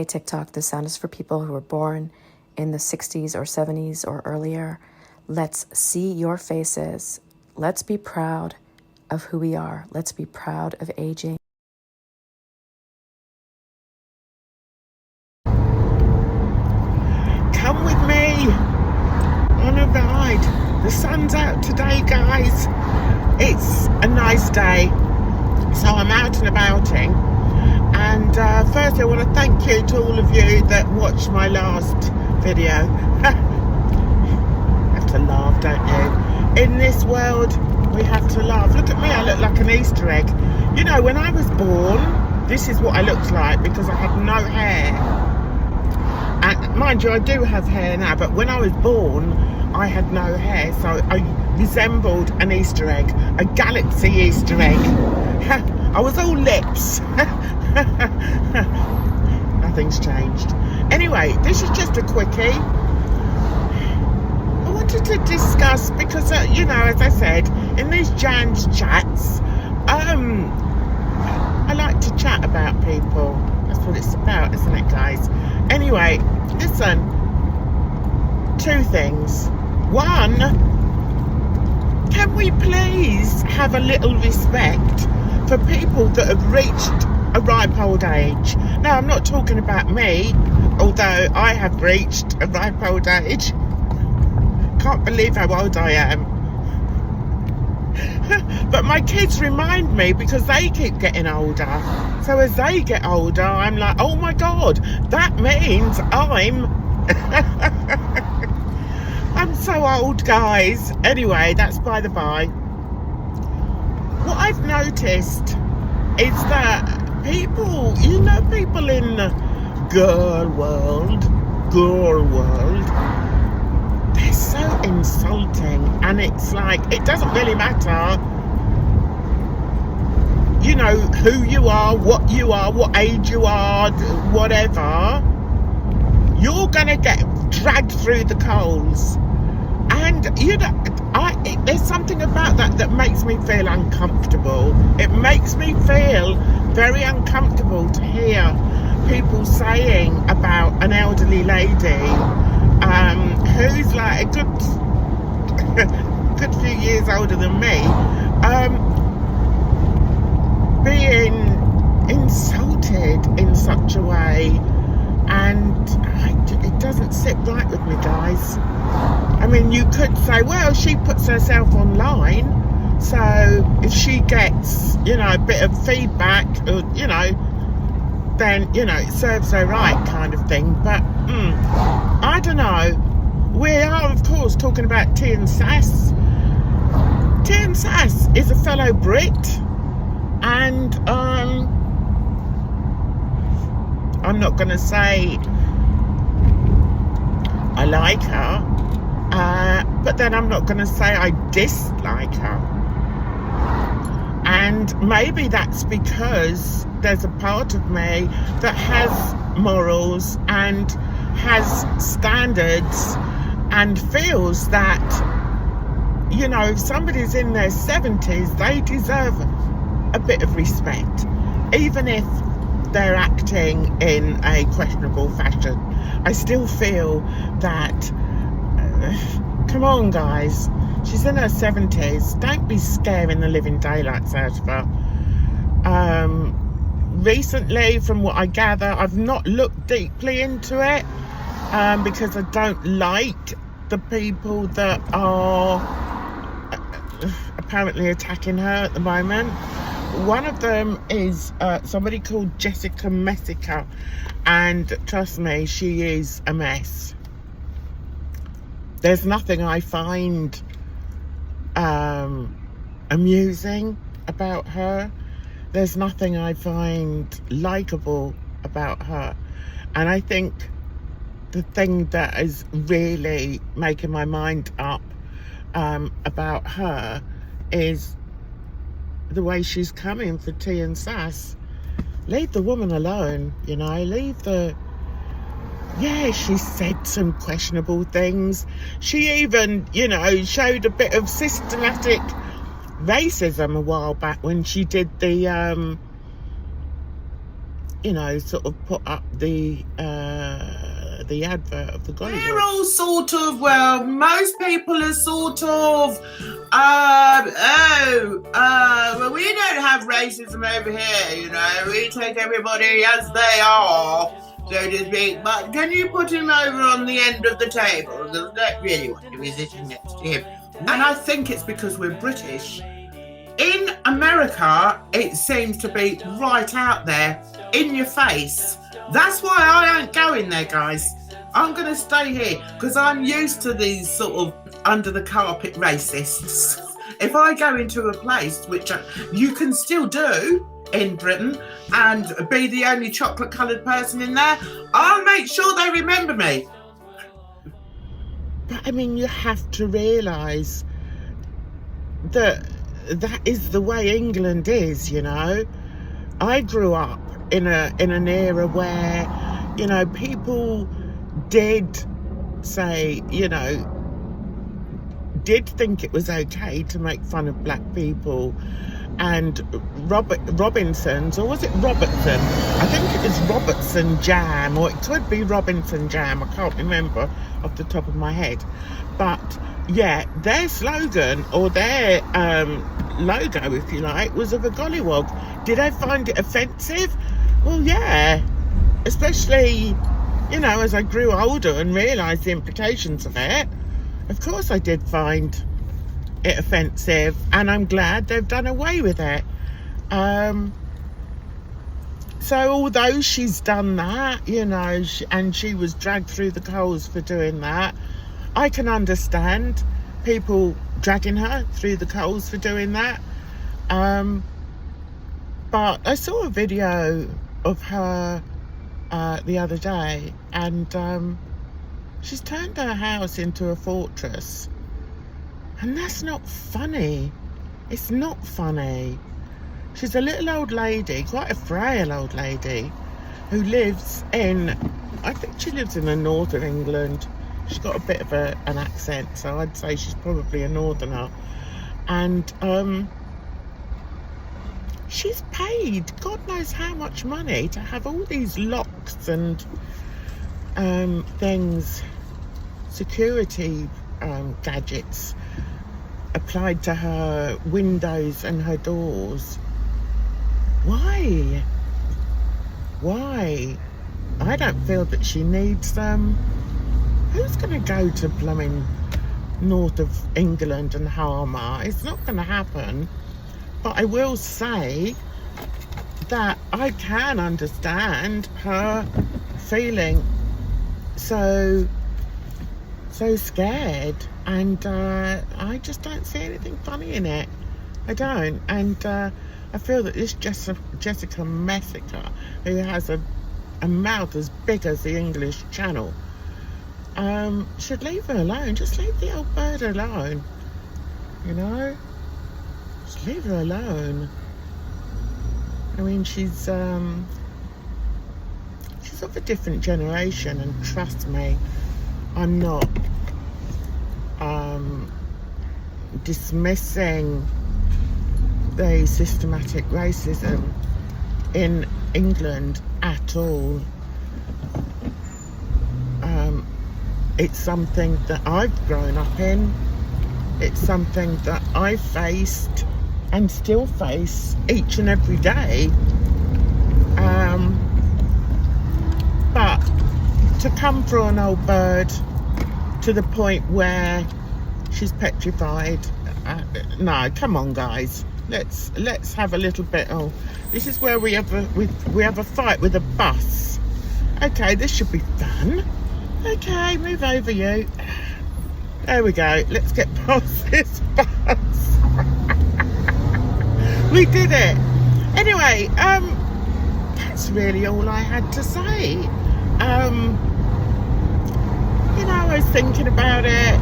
Hey TikTok, this sound is for people who were born in the 60s or 70s or earlier. Let's see your faces. Let's be proud of who we are. Let's be proud of aging. Come with me on a ride. The sun's out today, guys. It's a nice day, so I'm out and abouting. And first I want to thank you to all of you that watched my last video. Have to laugh, don't you? In this world, we have to laugh. Look at me, I look like an Easter egg. You know, when I was born, this is what I looked like because I had no hair. And mind you, I do have hair now, but when I was born, I had no hair, so I resembled an Easter egg, a galaxy Easter egg. I was all lips. Nothing's changed. Anyway, this is just a quickie. I wanted to discuss because, you know, as I said, in these Jan's chats, I like to chat about people. That's what it's about, isn't it, guys? Anyway, listen, two things. One, can we please have a little respect for people that have reached a ripe old age? Now, I'm not talking about me, although I have reached a ripe old age. Can't believe how old I am. But my kids remind me because they keep getting older. So as they get older, I'm like, oh my God, that means I'm... I'm so old, guys. Anyway, that's by the by. What I've noticed is that people, you know, people in the girl world, they're so insulting, and it's like, it doesn't really matter, you know, who you are, what age you are, whatever, you're gonna get dragged through the coals. And, you know, there's something about that makes me feel uncomfortable. It makes me feel very uncomfortable to hear people saying about an elderly lady who's like a good few years older than me, being insulted in such a way, and it doesn't sit right with me, guys. I mean, you could say, well, she puts herself online, so if she gets, you know, a bit of feedback, or, you know, then, you know, it serves her right, kind of thing. But I don't know. We are, of course, talking about Tea and Sass. Tea and Sass is a fellow Brit, and I'm not going to say I like her, but then I'm not going to say I dislike her. And maybe that's because there's a part of me that has morals and has standards and feels that, you know, if somebody's in their 70s, they deserve a bit of respect, even if they're acting in a questionable fashion. I still feel that, come on, guys, she's in her 70s. Don't be scaring the living daylights out of her. Recently, from what I gather, I've not looked deeply into it because I don't like the people that are apparently attacking her at the moment. One of them is somebody called Jessica Messica, and trust me, she is a mess. There's nothing I find amusing about her. There's nothing I find likable about her. And I think the thing that is really making my mind up about her is the way she's coming for Tea and Sass. Leave the woman alone, you know, leave the... Yeah, she said some questionable things. She even, you know, showed a bit of systematic racism a while back when she did the you know, sort of put up the advert of the Gollywood. We're all sort of, well, most people are sort of, well, we don't have racism over here, you know, we take everybody as they are, so to speak, but can you put him over on the end of the table? Because I don't really want to be sitting next to him. And I think it's because we're British. In America, it seems to be right out there, in your face. That's why I ain't going there, guys. I'm going to stay here because I'm used to these sort of under the carpet racists. If I go into a place, which you can still do in Britain, and be the only chocolate coloured person in there, I'll make sure they remember me. But I mean, you have to realise that that is the way England is, you know. I grew up in an era where, you know, people did say, you know, did think it was okay to make fun of black people. And Robinson's, or was it Robertson? I think it was Robertson Jam, or it could be Robinson Jam. I can't remember off the top of my head. But yeah, their slogan, or their logo, if you like, was of a gollywog. Did I find it offensive? Well, yeah, especially, you know, as I grew older and realised the implications of it. Of course I did find it offensive, and I'm glad they've done away with it. So although she's done that, you know, and she was dragged through the coals for doing that, I can understand people dragging her through the coals for doing that. But I saw a video of her the other day, and she's turned her house into a fortress. And that's not funny. It's not funny. She's a little old lady, quite a frail old lady, who lives in, I think she lives in the north of England. She's got a bit of an accent, so I'd say she's probably a northerner. And she's paid God knows how much money to have all these locks and things, security gadgets applied to her windows and her doors. Why? I don't feel that she needs them. Who's going to go to blooming north of England and harm her? It's not going to happen. But I will say that I can understand her feeling so scared, and I just don't see anything funny in it. I don't. And I feel that this Jessica Messica, who has a mouth as big as the English Channel, should leave her alone. Just leave the old bird alone, you know. Just leave her alone. I mean, she's of a different generation, and trust me, I'm not dismissing the systematic racism in England at all. It's something that I've grown up in. It's something that I faced and still face each and every day. But to come for an old bird to the point where she's petrified, no, come on, guys. Let's have a little bit. Oh, this is where we have a fight with a bus. Okay, this should be fun. Okay, move over, you. There we go. Let's get past this bus. We did it. Anyway, that's really all I had to say. You know, I was thinking about it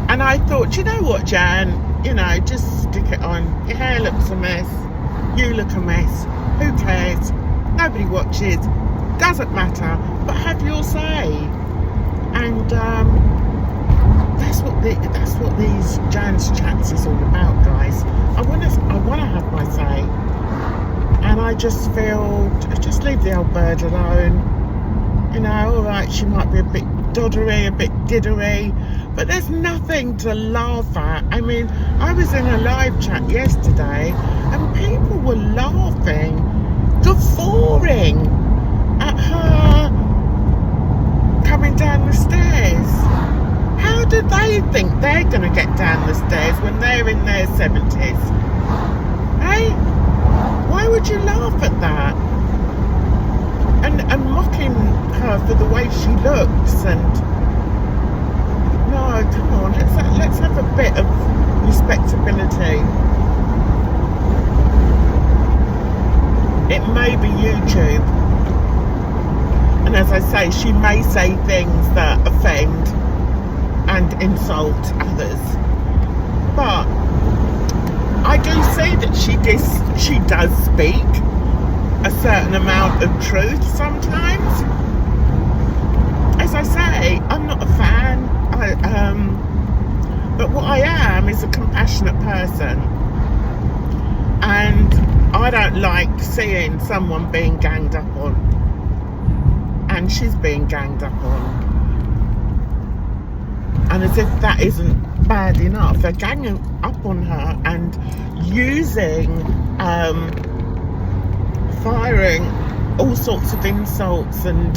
and I thought, you know what, Jan? You know, just stick it on. Your hair looks a mess. You look a mess. Who cares? Nobody watches. Doesn't matter. But have your say. And that's what these Jan's chats is all about, guys. I wanna have my say. And I just feel, just leave the old bird alone. You know, all right, she might be a bit doddery, a bit diddery, but there's nothing to laugh at. I mean, I was in a live chat yesterday and people were laughing, guffawing at her coming down the stairs. How do they think they're going to get down the stairs when they're in their 70s? Hey? Why would you laugh at that? And mocking her for the way she looks, and no, come on, let's have a bit of respectability. It may be YouTube, and as I say, she may say things that offend and insult others, but I do see that she does speak a certain amount of truth sometimes. As I say, I'm not a fan, but what I am is a compassionate person, and I don't like seeing someone being ganged up on, and she's being ganged up on. And as if that isn't bad enough, they're ganging up on her and using, firing all sorts of insults and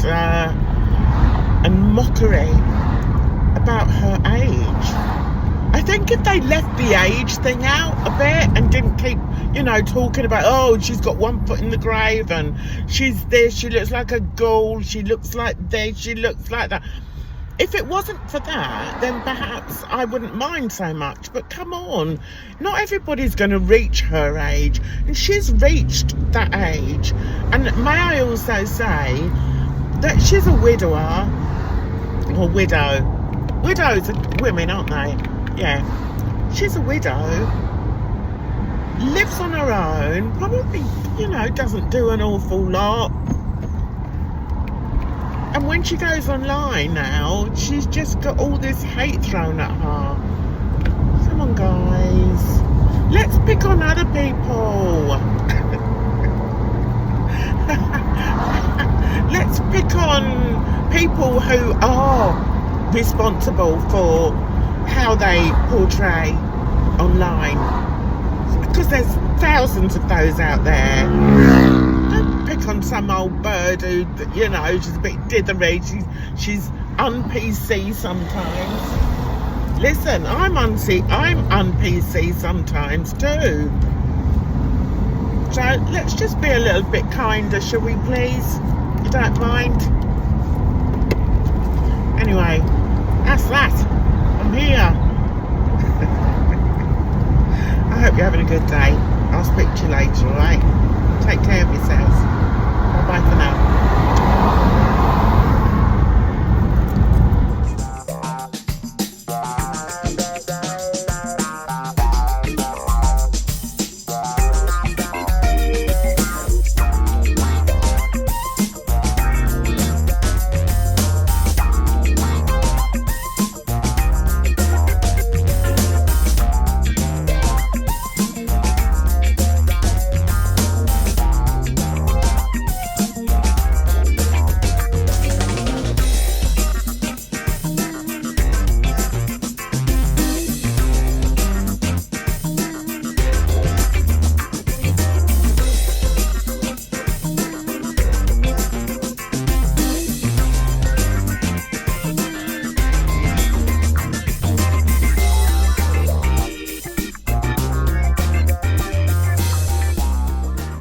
mockery about her age. I think if they left the age thing out a bit and didn't keep, you know, talking about, oh, she's got one foot in the grave and she's this, she looks like a ghoul, she looks like this, she looks like that. If it wasn't for that, then perhaps I wouldn't mind so much. But come on, not everybody's going to reach her age, and she's reached that age. And may I also say that she's a widower, or widow. Widows are women, aren't they? Yeah. She's a widow, lives on her own, probably, you know, doesn't do an awful lot. And when she goes online now, she's just got all this hate thrown at her. Come on, guys. Let's pick on other people. Let's pick on people who are responsible for how they portray online. Because there's thousands of those out there. Don't pick on some old bird who, you know, she's a bit dithery, she's un-PC sometimes. Listen, I'm un-PC sometimes too. So let's just be a little bit kinder, shall we please? You don't mind? Anyway, that's that. I'm here. I hope you're having a good day. I'll speak to you later, alright? Take care of yourselves. Bye-bye for now.